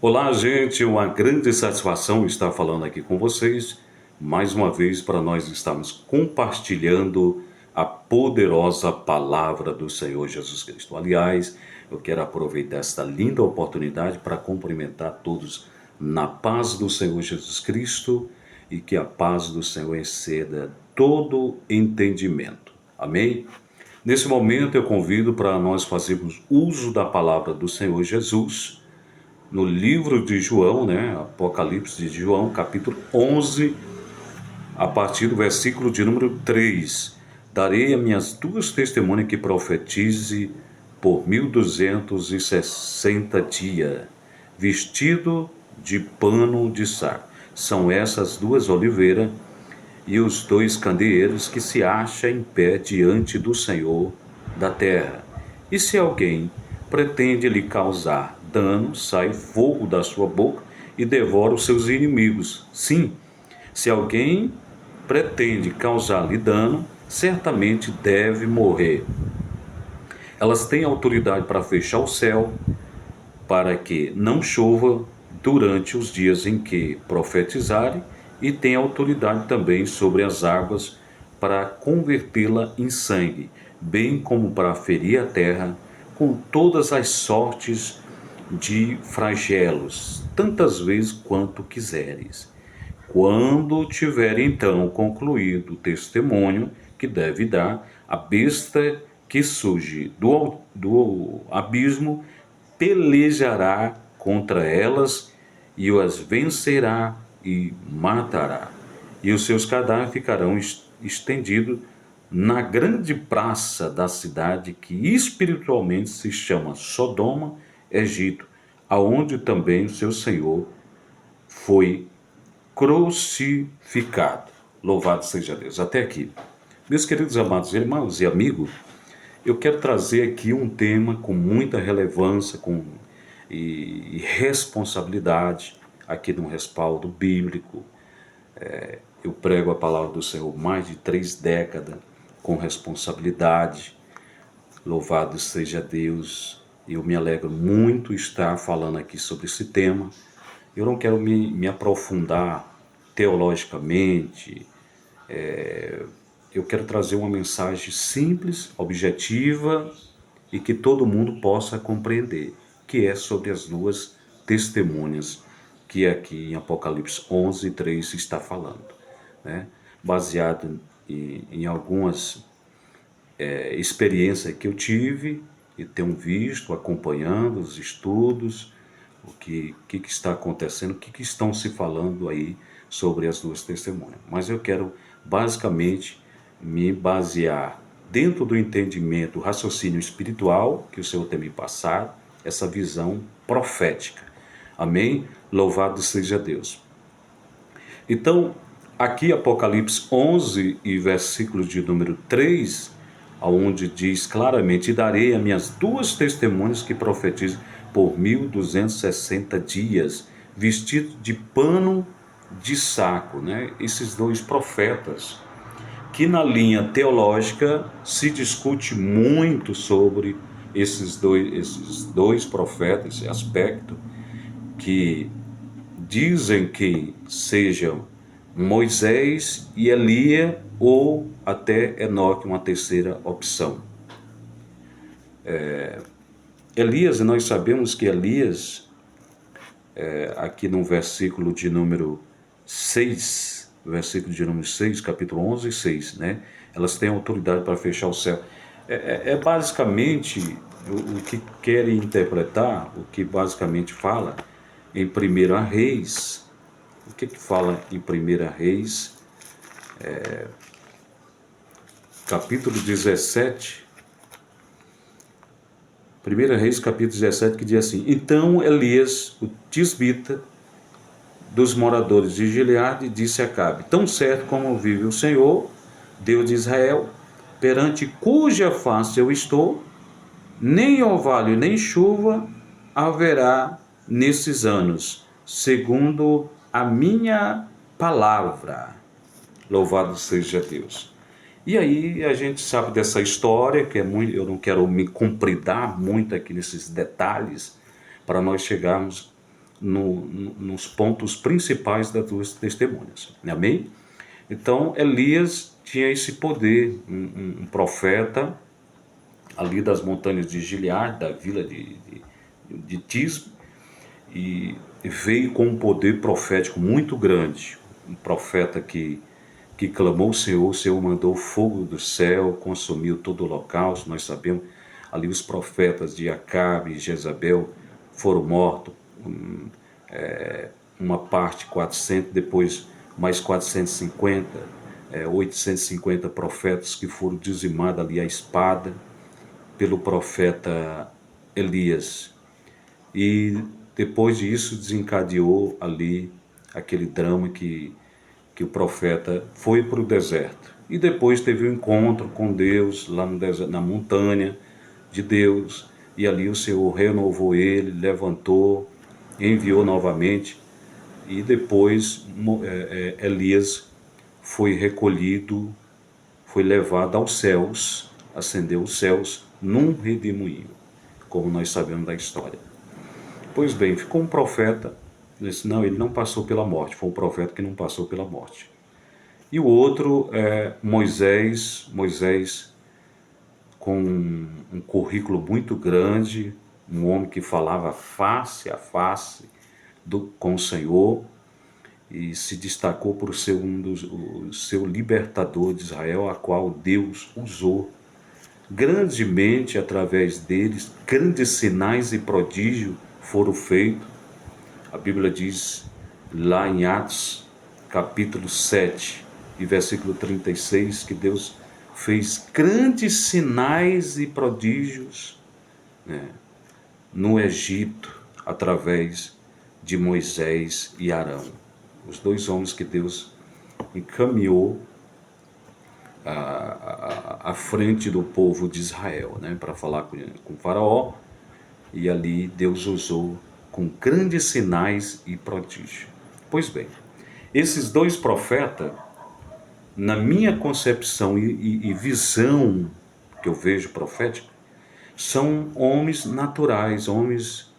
Olá, gente, uma grande satisfação estar falando aqui com vocês, mais uma vez para nós estarmos compartilhando a poderosa palavra do Senhor Jesus Cristo. Aliás, eu quero aproveitar esta linda oportunidade para cumprimentar todos na paz do Senhor Jesus Cristo e que a paz do Senhor exceda todo entendimento. Amém? Nesse momento eu convido para nós fazermos uso da palavra do Senhor Jesus no livro de João, Apocalipse de João, capítulo 11, a partir do versículo de número 3. Darei a minhas duas testemunhas que profetize por 1260 dias, vestido de pano de saco. São essas duas oliveiras e os dois candeeiros que se acham em pé diante do Senhor da terra. E se alguém pretende lhe causar dano, sai fogo da sua boca e devora os seus inimigos. Sim, se alguém pretende causar-lhe dano, certamente deve morrer. Elas têm autoridade para fechar o céu, para que não chova durante os dias em que profetizarem, e tem autoridade também sobre as águas para convertê-la em sangue, bem como para ferir a terra com todas as sortes de flagelos, tantas vezes quanto quiseres. Quando tiver então concluído o testemunho que deve dar, a besta que surge do abismo pelejará contra elas e as vencerá e matará. E os seus cadáveres ficarão estendidos na grande praça da cidade que espiritualmente se chama Sodoma, Egito, aonde também o seu Senhor foi crucificado. Louvado seja Deus. Até aqui. Meus queridos amados irmãos e amigos, eu quero trazer aqui um tema com muita relevância e responsabilidade, aqui num respaldo bíblico. Eu prego a palavra do Senhor mais de 3 décadas, com responsabilidade. Louvado seja Deus. Eu me alegro muito estar falando aqui sobre esse tema. Eu não quero me aprofundar teologicamente. Eu quero trazer uma mensagem simples, objetiva e que todo mundo possa compreender, que é sobre as duas testemunhas que aqui em Apocalipse 11, 3 está falando, né? Baseado em algumas experiências que eu tive e tenho visto, acompanhando os estudos, o que está acontecendo, o que estão se falando aí sobre as duas testemunhas. Mas eu quero basicamente me basear dentro do entendimento, do raciocínio espiritual que o Senhor tem me passado, essa visão profética. Amém? Louvado seja Deus. Então, aqui Apocalipse 11 e versículo de número 3, onde diz claramente: darei a minhas duas testemunhas que profetizam por 1260 dias, vestido de pano de saco, né? Esses dois profetas, que na linha teológica se discute muito sobre esses dois profetas, esse aspecto, que dizem que sejam Moisés e Elias, ou até Enoque, uma terceira opção. Elias, nós sabemos que Elias, aqui no versículo de número 6, capítulo 11, 6, né? Elas têm autoridade para fechar o céu. Basicamente o que querem interpretar, o que basicamente fala em 1 Reis. O que fala em 1 Reis, capítulo 17, 1 Reis, capítulo 17, que diz assim: então Elias, o tisbita, dos moradores de Gileade, disse a Acabe: tão certo como vive o Senhor, Deus de Israel, perante cuja face eu estou, nem orvalho nem chuva haverá nesses anos, segundo a minha palavra. Louvado seja Deus. E aí a gente sabe dessa história, que é muito, eu não quero me compridar muito aqui nesses detalhes, para nós chegarmos nos pontos principais das duas testemunhas. Amém? Então, Elias tinha esse poder, um profeta ali das montanhas de Gileade, da vila de Tisbe, e veio com um poder profético muito grande. Um profeta que clamou o Senhor mandou fogo do céu, consumiu todo o holocausto. Nós sabemos, ali os profetas de Acabe e Jezabel foram mortos, uma parte 400, depois mais 450, 850 profetas que foram dizimados ali à espada pelo profeta Elias. E depois disso desencadeou ali aquele drama que o profeta foi para o deserto. E depois teve um encontro com Deus lá no deserto, na montanha de Deus. E ali o Senhor renovou ele, levantou, enviou novamente. E depois Elias foi recolhido, foi levado aos céus, ascendeu aos céus num redemoinho, como nós sabemos da história. Pois bem, ficou um profeta, não, ele não passou pela morte, foi um profeta que não passou pela morte. E o outro é Moisés, com um currículo muito grande, um homem que falava face a face com o Senhor, e se destacou por ser o seu libertador de Israel, a qual Deus usou grandemente através deles. Grandes sinais e prodígios foram feitos. A Bíblia diz lá em Atos, capítulo 7, e versículo 36, que Deus fez grandes sinais e prodígios, né, no Egito, através de Moisés e Arão, os dois homens que Deus encaminhou à frente do povo de Israel, né, para falar com o faraó, e ali Deus usou com grandes sinais e prodígios. Pois bem, esses dois profetas, na minha concepção e visão que eu vejo profética, são homens naturais, homens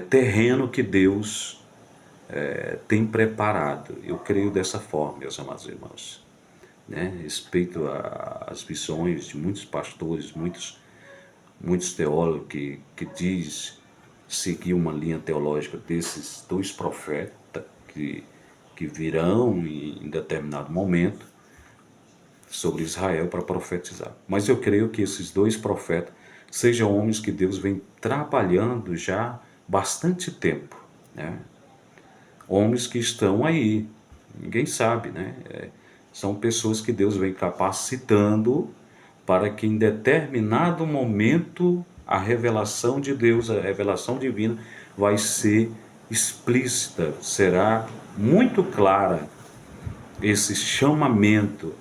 terrenos que Deus tem preparado. Eu creio dessa forma, meus amados irmãos. Né? Respeito às visões de muitos pastores, muitos teólogos que diz seguir uma linha teológica desses dois profetas que virão em determinado momento sobre Israel para profetizar. Mas eu creio que esses dois profetas sejam homens que Deus vem trabalhando já há bastante tempo, né? Homens que estão aí, ninguém sabe, né? São pessoas que Deus vem capacitando para que em determinado momento a revelação de Deus, a revelação divina vai ser explícita, será muito clara esse chamamento.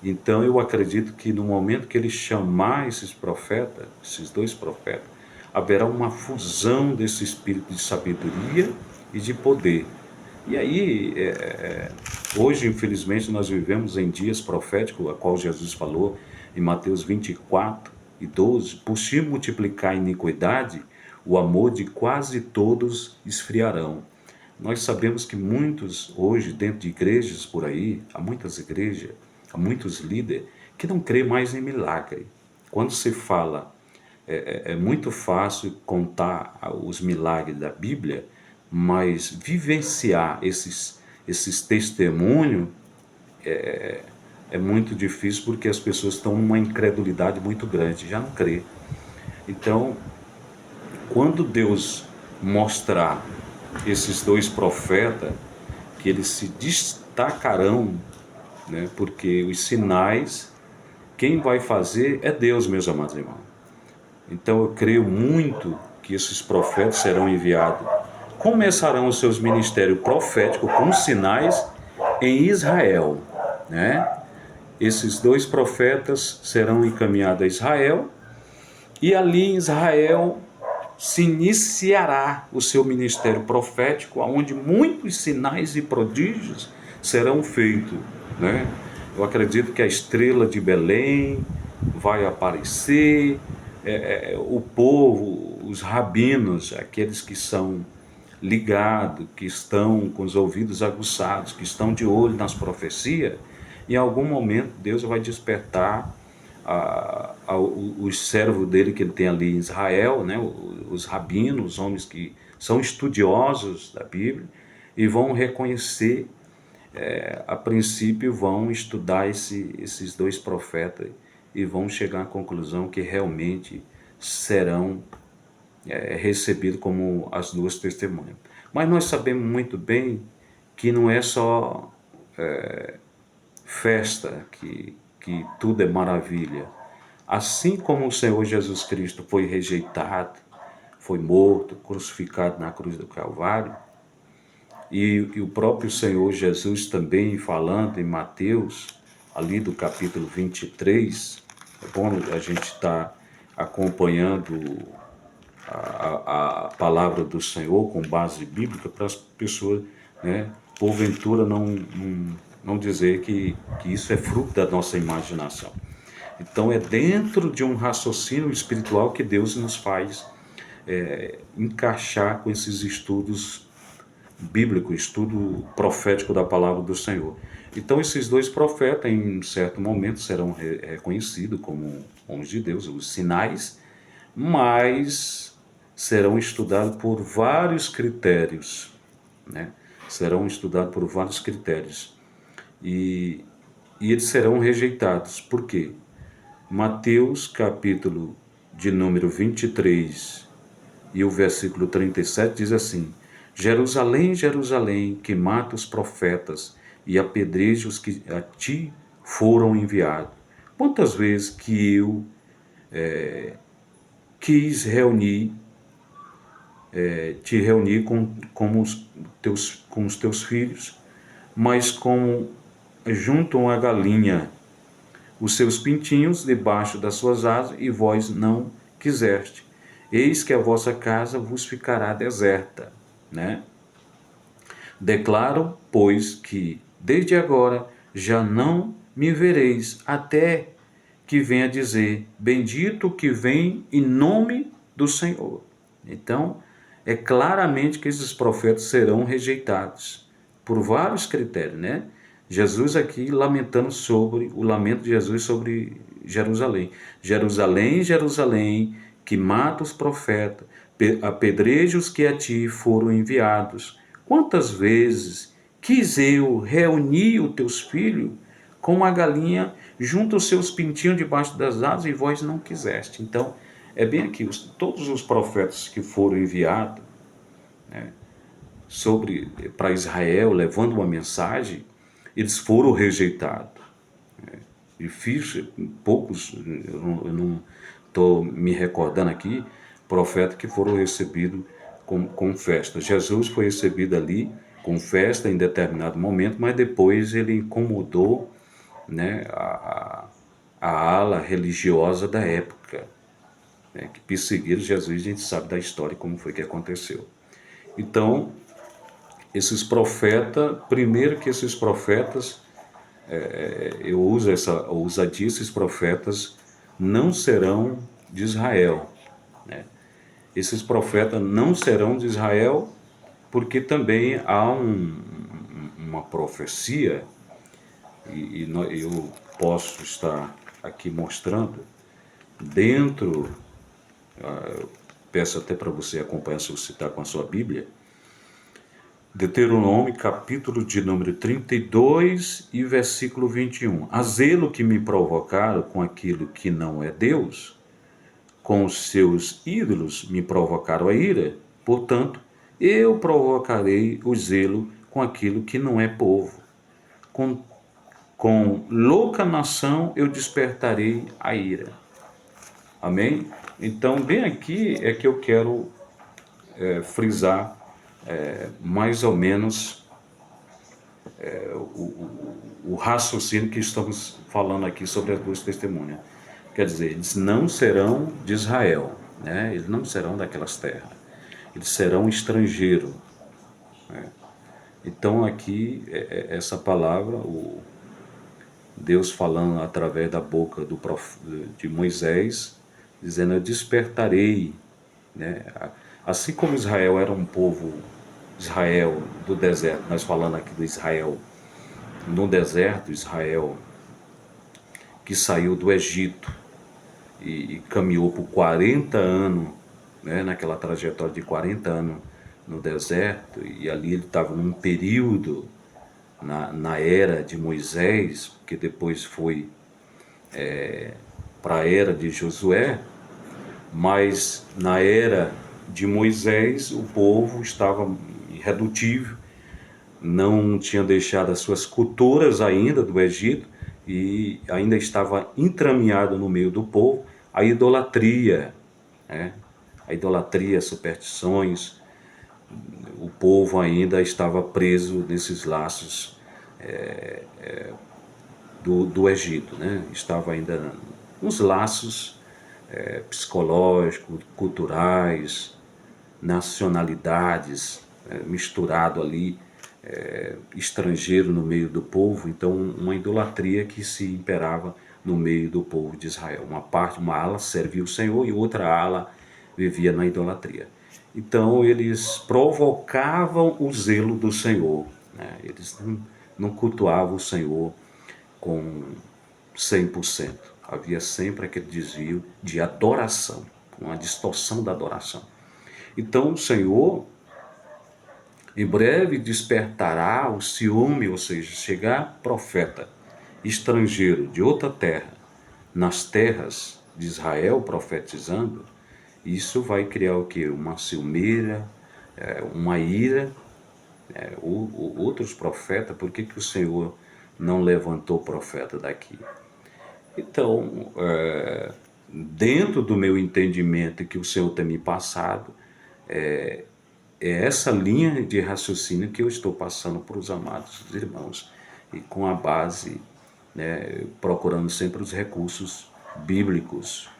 Então eu acredito que no momento que ele chamar esses profetas, esses dois profetas, haverá uma fusão desse espírito de sabedoria e de poder. E aí, hoje, infelizmente, nós vivemos em dias proféticos, a qual Jesus falou em Mateus 24 e 12, por se multiplicar a iniquidade, o amor de quase todos esfriarão. Nós sabemos que muitos, hoje, dentro de igrejas por aí, há muitas igrejas, há muitos líderes que não creem mais em milagre. Quando se fala, é muito fácil contar os milagres da Bíblia, mas vivenciar esses testemunhos é muito difícil, porque as pessoas estão numa incredulidade muito grande, já não crê. Então, quando Deus mostrar esses dois profetas, que eles se destacarão, né, porque os sinais, quem vai fazer é Deus, meus amados irmãos. Então eu creio muito que esses profetas serão enviados, começarão os seus ministérios proféticos com sinais em Israel, né? Esses dois profetas serão encaminhados a Israel, e ali em Israel se iniciará o seu ministério profético, onde muitos sinais e prodígios serão feitos, né? Eu acredito que a estrela de Belém vai aparecer, o povo, os rabinos, aqueles que são ligados, que estão com os ouvidos aguçados, que estão de olho nas profecias, em algum momento Deus vai despertar os servos dele que ele tem ali em Israel, né, os rabinos, os homens que são estudiosos da Bíblia, e vão reconhecer, a princípio vão estudar esses dois profetas e vão chegar à conclusão que realmente serão recebidos como as duas testemunhas. Mas nós sabemos muito bem que não é só festa, que tudo é maravilha. Assim como o Senhor Jesus Cristo foi rejeitado, foi morto, crucificado na cruz do Calvário, e o próprio Senhor Jesus também falando em Mateus, ali do capítulo 23, é bom a gente estar acompanhando a palavra do Senhor com base bíblica para as pessoas, né, porventura não dizer que isso é fruto da nossa imaginação. Então é dentro de um raciocínio espiritual que Deus nos faz encaixar com esses estudos bíblicos, estudo profético da palavra do Senhor. Então esses dois profetas em um certo momento serão reconhecidos como homens de Deus, os sinais, mas serão estudados por vários critérios, né? Serão estudados por vários critérios e eles serão rejeitados. Por quê? Mateus capítulo de número 23 e o versículo 37 diz assim: Jerusalém, Jerusalém, que mata os profetas e apedreja os que a ti foram enviados. Quantas vezes que eu quis te reunir com os teus filhos, mas como juntam a galinha os seus pintinhos debaixo das suas asas, e vós não quiseste. Eis que a vossa casa vos ficará deserta, né? Declaro, pois, que desde agora já não me vereis, até que venha dizer: bendito que vem em nome do Senhor. Então, é claramente que esses profetas serão rejeitados por vários critérios, né? Jesus aqui lamentando sobre o lamento de Jesus sobre Jerusalém. Jerusalém, Jerusalém, que mata os profetas, apedreja os que a ti foram enviados. Quantas vezes quis eu reunir os teus filhos como a galinha junta os seus pintinhos debaixo das asas, e vós não quiseste. Então, é bem aqui, todos os profetas que foram enviados, né, para Israel, levando uma mensagem, eles foram rejeitados. Difícil, poucos, eu não estou me recordando aqui, profetas que foram recebidos com festa. Jesus foi recebido ali com festa em determinado momento, mas depois ele incomodou, né, a ala religiosa da época, né, que perseguiram Jesus. A gente sabe da história como foi que aconteceu. Então, esses profetas, primeiro que esses profetas, eu uso essa ousadia, esses profetas não serão de Israel, né? Esses profetas não serão de Israel porque também há uma profecia, e eu posso estar aqui mostrando dentro, peço até para você acompanhar se você está com a sua Bíblia, Deuteronômio, capítulo de número 32 e versículo 21. A zelo que me provocaram com aquilo que não é Deus, com os seus ídolos me provocaram a ira, portanto, eu provocarei o zelo com aquilo que não é povo. Com louca nação eu despertarei a ira. Amém? Então, bem aqui é que eu quero frisar mais ou menos o raciocínio que estamos falando aqui sobre as duas testemunhas. Quer dizer, eles não serão de Israel, né? Eles não serão daquelas terras, eles serão estrangeiros, né? Então aqui, essa palavra, Deus falando através da boca de Moisés, dizendo: eu despertarei, né? Assim como Israel era um povo Israel do deserto, nós falando aqui do Israel no deserto, Israel que saiu do Egito e caminhou por 40 anos, né, naquela trajetória de 40 anos no deserto, e ali ele estava num período na era de Moisés, que depois foi para a era de Josué, mas na era de Moisés o povo estava irredutível, não tinha deixado as suas culturas ainda do Egito e ainda estava entraminhado no meio do povo a idolatria, né? A idolatria, as superstições. O povo ainda estava preso nesses laços do Egito, né? Estava ainda nos laços psicológicos, culturais, nacionalidades, misturado ali, estrangeiro no meio do povo. Então uma idolatria que se imperava no meio do povo de Israel. Uma ala servia o Senhor e outra ala vivia na idolatria. Então eles provocavam o zelo do Senhor, né? Eles não cultuavam o Senhor com 100%. Havia sempre aquele desvio de adoração, uma distorção da adoração. Então o Senhor em breve despertará o ciúme, ou seja, chegar profeta estrangeiro de outra terra, nas terras de Israel profetizando, isso vai criar o quê? Uma ciumeira, uma ira. Outros profetas, por que o Senhor não levantou profeta daqui? Então, dentro do meu entendimento que o Senhor tem me passado, é essa linha de raciocínio que eu estou passando para os amados irmãos, e com a base, né, procurando sempre os recursos bíblicos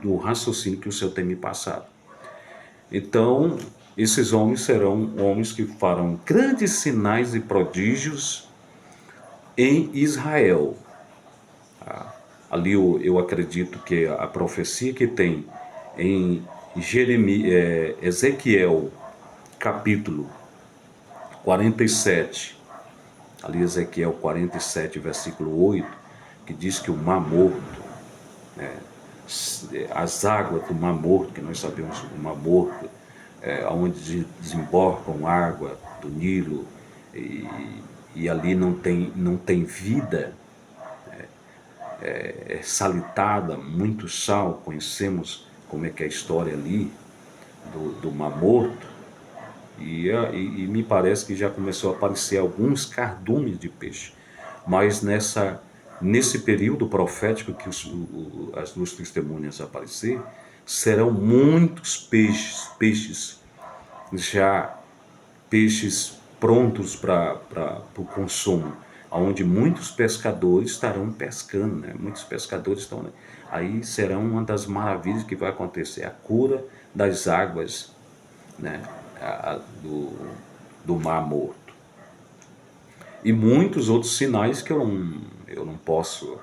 no raciocínio que o Senhor tem me passado. Então, esses homens serão homens que farão grandes sinais e prodígios em Israel. Ali eu acredito que a profecia que tem em Ezequiel capítulo 47, ali Ezequiel 47, versículo 8, que diz que o Mar Morto, né, as águas do Mar Morto, que nós sabemos o Mar Morto, onde desemborcam água do Nilo, e ali não tem vida, salitada, muito sal, conhecemos como é que é a história ali do Mar Morto, e me parece que já começou a aparecer alguns cardumes de peixe, mas nesse período profético que as duas testemunhas aparecer, serão muitos peixes prontos para o consumo, onde muitos pescadores estarão pescando, né? Muitos pescadores estão, né? Aí será uma das maravilhas que vai acontecer, a cura das águas, né? do Mar Morto. E muitos outros sinais que eu não posso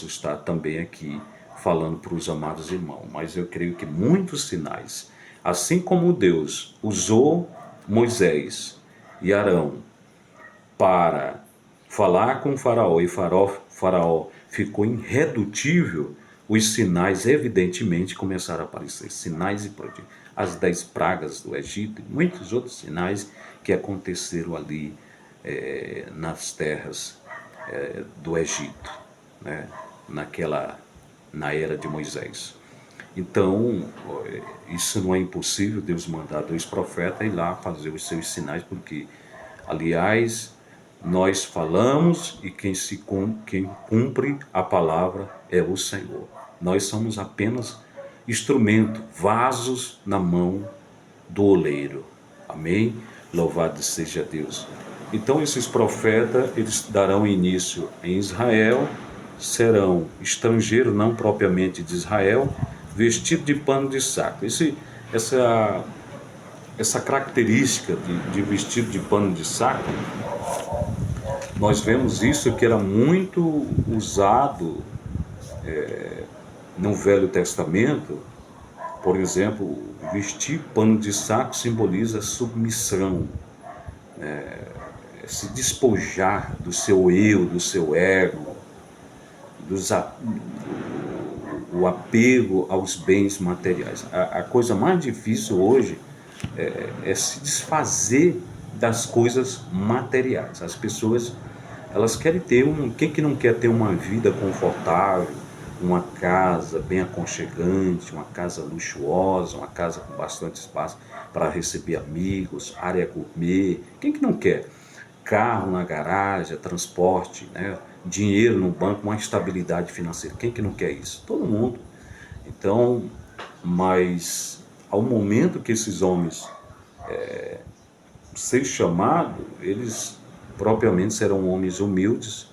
estar também aqui falando para os amados irmãos, mas eu creio que muitos sinais, assim como Deus usou Moisés e Arão para falar com o faraó, e faraó ficou irredutível, os sinais evidentemente começaram a aparecer, sinais e prodígios, as 10 pragas do Egito e muitos outros sinais que aconteceram ali nas terras do Egito, né? Na era de Moisés. Então, isso não é impossível, Deus mandar 2 profetas ir lá fazer os seus sinais, porque, aliás, nós falamos e quem cumpre a palavra é o Senhor. Nós somos apenas instrumento, vasos na mão do oleiro. Amém? Louvado seja Deus. Então esses profetas, eles darão início em Israel, serão estrangeiros, não propriamente de Israel, vestidos de pano de saco. Essa característica de vestido de pano de saco, nós vemos isso que era muito usado no Velho Testamento, Por exemplo, vestir pano de saco simboliza submissão, se despojar do seu eu, do seu ego, dos, o apego aos bens materiais. A coisa mais difícil hoje é se desfazer das coisas materiais. As pessoas, elas querem ter quem que não quer ter uma vida confortável, uma casa bem aconchegante, uma casa luxuosa, uma casa com bastante espaço para receber amigos, área gourmet, quem que não quer? Carro na garagem, transporte, né? Dinheiro no banco, uma estabilidade financeira. Quem que não quer isso? Todo mundo. Então, mas ao momento que esses homens ser chamados, eles propriamente serão homens humildes,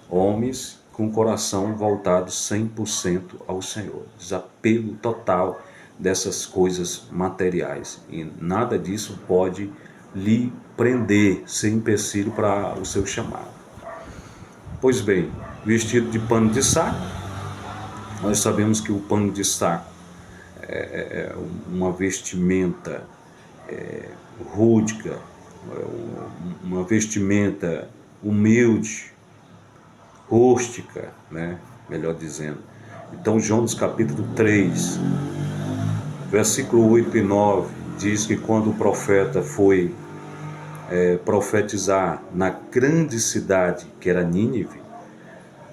homens com o coração voltado 100% ao Senhor. Desapego total dessas coisas materiais. E nada disso pode lhe prender, ser empecilho para o seu chamado. Pois bem, vestido de pano de saco, nós sabemos que o pano de saco é uma vestimenta rústica, uma vestimenta humilde, rústica, né? Melhor dizendo. Então, João capítulo 3, versículo 8 e 9, diz que quando o profeta foi profetizar na grande cidade que era Nínive,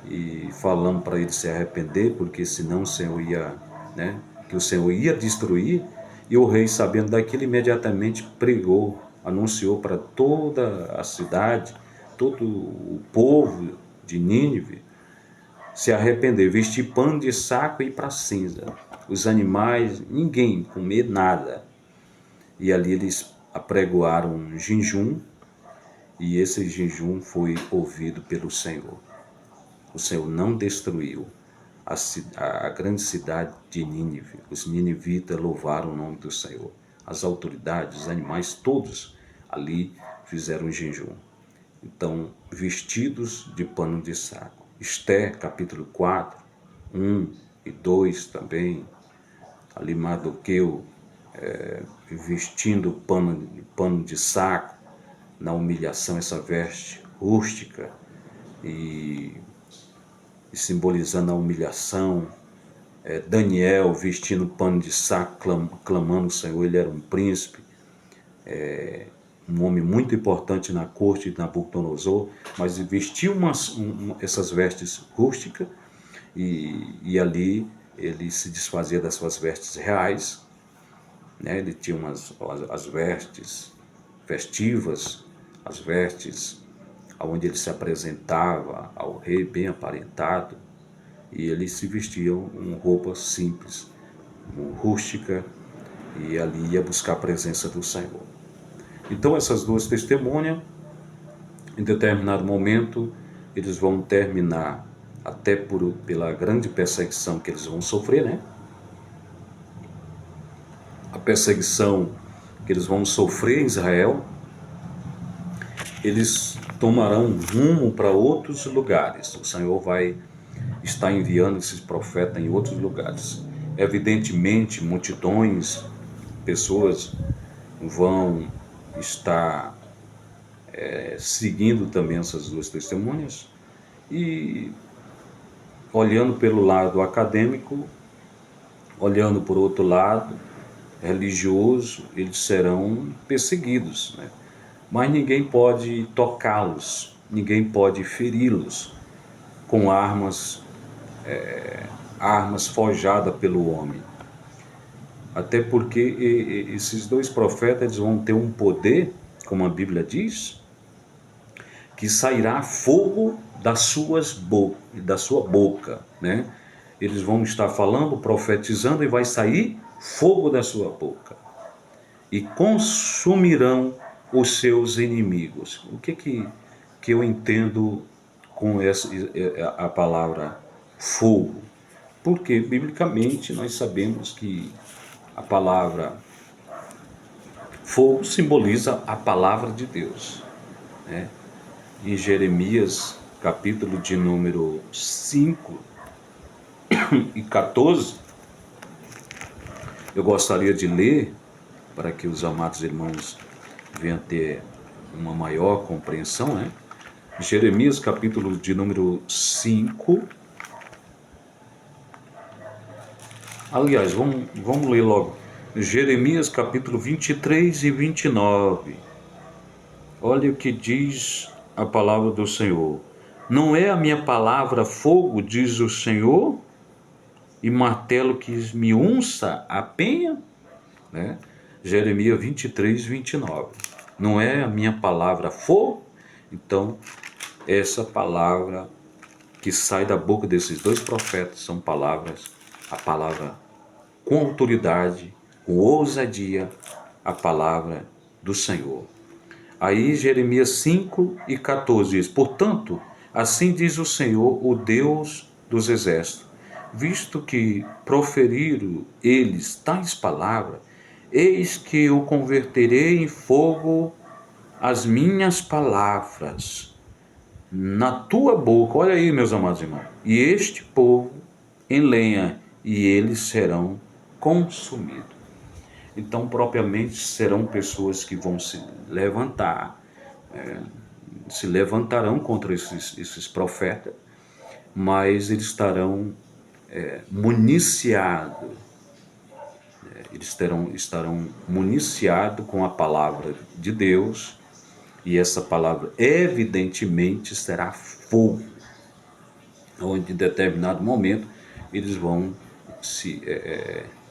e falando para ele se arrepender, porque senão o Senhor ia, né, que o Senhor ia destruir, e o rei, sabendo daquilo, imediatamente pregou, anunciou para toda a cidade, todo o povo de Nínive, se arrepender, vestir pano de saco e ir para a cinza. Os animais, ninguém comer nada. E ali eles apregoaram um jejum, e esse jejum foi ouvido pelo Senhor. O Senhor não destruiu a grande cidade de Nínive. Os ninivitas louvaram o nome do Senhor. As autoridades, os animais, todos ali fizeram um jejum. Então, vestidos de pano de saco. Esther, capítulo 4, 1 e 2 também. Ali Mardoqueu vestindo pano de saco, na humilhação, essa veste rústica e simbolizando a humilhação. Daniel vestindo pano de saco, clamando o Senhor, ele era um príncipe, um homem muito importante na corte de Nabucodonosor, mas vestiu essas vestes rústicas e ali ele se desfazia das suas vestes reais, né? Ele tinha as vestes festivas, as vestes onde ele se apresentava ao rei bem aparentado, e ele se vestia com roupa simples, rústica, e ali ia buscar a presença do Senhor. Então essas duas testemunhas, em determinado momento, eles vão terminar, até pela grande perseguição que eles vão sofrer, né? A perseguição que eles vão sofrer em Israel, eles tomarão rumo para outros lugares. O Senhor vai estar enviando esses profetas em outros lugares. Evidentemente, multidões, pessoas vão estar seguindo também essas duas testemunhas e olhando pelo lado acadêmico, olhando por outro lado religioso, eles serão perseguidos, né? Mas ninguém pode tocá-los, ninguém pode feri-los com armas forjadas pelo homem. Até porque esses dois profetas eles vão ter um poder, como a Bíblia diz, que sairá fogo da sua boca, né? Eles vão estar falando, profetizando, e vai sair fogo da sua boca. E consumirão os seus inimigos. O que eu entendo com a palavra fogo? Porque, biblicamente, nós sabemos que a palavra fogo simboliza a palavra de Deus, né? Em Jeremias, capítulo de número 5 e 14, Eu gostaria de ler, para que os amados irmãos venham ter uma maior compreensão, né? Jeremias, capítulo de número 5. Aliás, vamos ler logo. Jeremias, capítulo 23 e 29. Olha o que diz a palavra do Senhor. Não é a minha palavra fogo, diz o Senhor, e martelo que me unça a penha? Né? Jeremias 23, 29. Não é a minha palavra fogo? Então, essa palavra que sai da boca desses dois profetas são palavras, a palavra com autoridade, com ousadia, a palavra do Senhor. Aí Jeremias 5 e 14 diz: portanto, assim diz o Senhor, o Deus dos exércitos, visto que proferiram eles tais palavras, eis que eu converterei em fogo as minhas palavras na tua boca. Olha aí, meus amados irmãos. E este povo em lenha, e eles serão consumidos. Então, propriamente, serão pessoas que vão se levantar, se levantarão contra esses profetas, mas eles estarão municiados, estarão municiados com a palavra de Deus, e essa palavra evidentemente será fogo, onde em determinado momento eles vão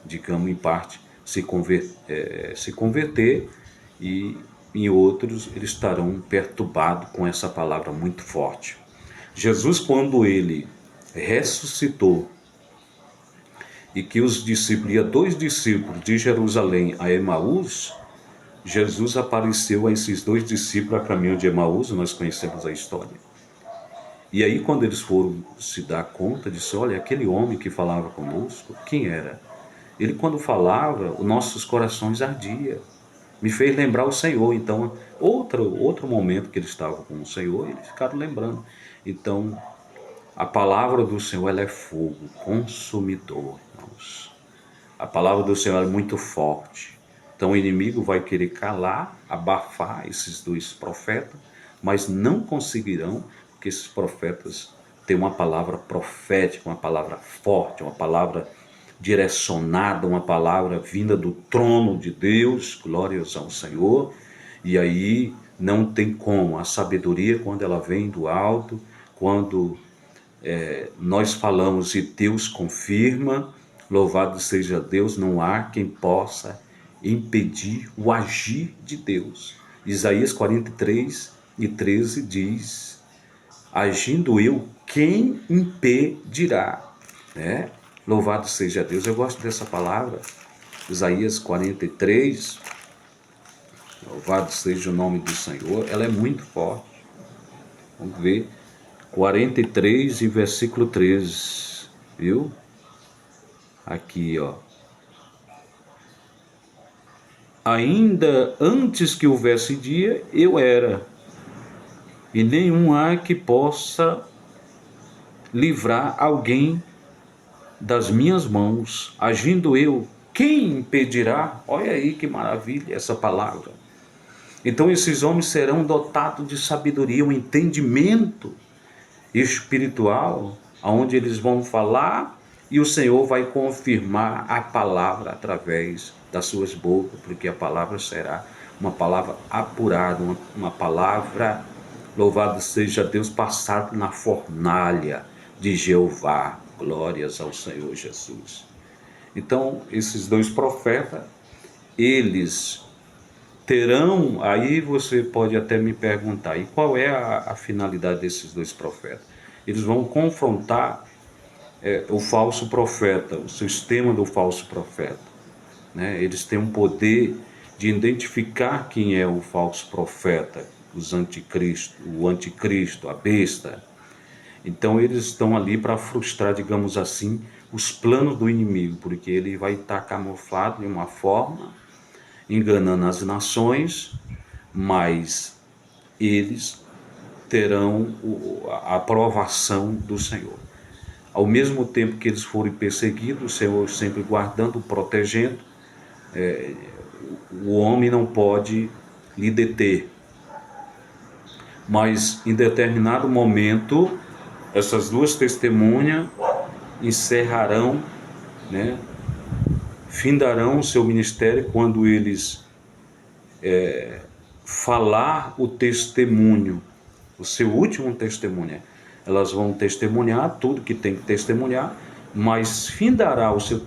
digamos em parte, se converter, e em outros eles estarão perturbados com essa palavra muito forte. Jesus, quando ele ressuscitou, e que os discípulos, ia dois discípulos de Jerusalém a Emaús, Jesus apareceu a esses dois discípulos a caminho de Emaús, nós conhecemos a história. E aí, quando eles foram se dar conta, disse: olha, aquele homem que falava conosco, quem era? Ele, quando falava, os nossos corações ardiam. Me fez lembrar o Senhor. Então, outro momento que eles estavam com o Senhor, eles ficaram lembrando. Então, a palavra do Senhor, ela é fogo consumidor, irmãos. A palavra do Senhor é muito forte. Então, o inimigo vai querer calar, abafar esses dois profetas, mas não conseguirão, porque esses profetas têm uma palavra profética, uma palavra forte, uma palavra direcionada, uma palavra vinda do trono de Deus, glórias ao Senhor. E aí não tem como, a sabedoria, quando ela vem do alto, quando nós falamos e Deus confirma, louvado seja Deus, não há quem possa impedir o agir de Deus. Isaías 43 e 13 diz: agindo eu, quem impedirá? Né? Louvado seja Deus. Eu gosto dessa palavra, Isaías 43, louvado seja o nome do Senhor. Ela é muito forte. Vamos ver, 43 e versículo 13, viu? Aqui, ó. Ainda antes que houvesse dia, eu era, e nenhum há que possa livrar alguém das minhas mãos. Agindo eu, quem impedirá? Olha aí que maravilha essa palavra. Então esses homens serão dotados de sabedoria, um entendimento espiritual, onde eles vão falar e o Senhor vai confirmar a palavra através das suas bocas, porque a palavra será uma palavra apurada, uma palavra, louvado seja Deus, passada na fornalha de Jeová. Glórias ao Senhor Jesus. Então, esses dois profetas, eles terão, aí você pode até me perguntar, e qual é a finalidade desses dois profetas? Eles vão confrontar o falso profeta, o sistema do falso profeta. Né? Eles têm um poder de identificar quem é o falso profeta, os anticristo, o anticristo, a besta. Então eles estão ali para frustrar, digamos assim, os planos do inimigo, porque ele vai estar camuflado de uma forma, enganando as nações, mas eles terão a aprovação do Senhor. Ao mesmo tempo que eles forem perseguidos, o Senhor sempre guardando, protegendo, o homem não pode lhe deter. Mas em determinado momento, essas duas testemunhas encerrarão, né, findarão o seu ministério quando eles falar o testemunho, o seu último testemunho. Elas vão testemunhar tudo que tem que testemunhar, mas findará o seu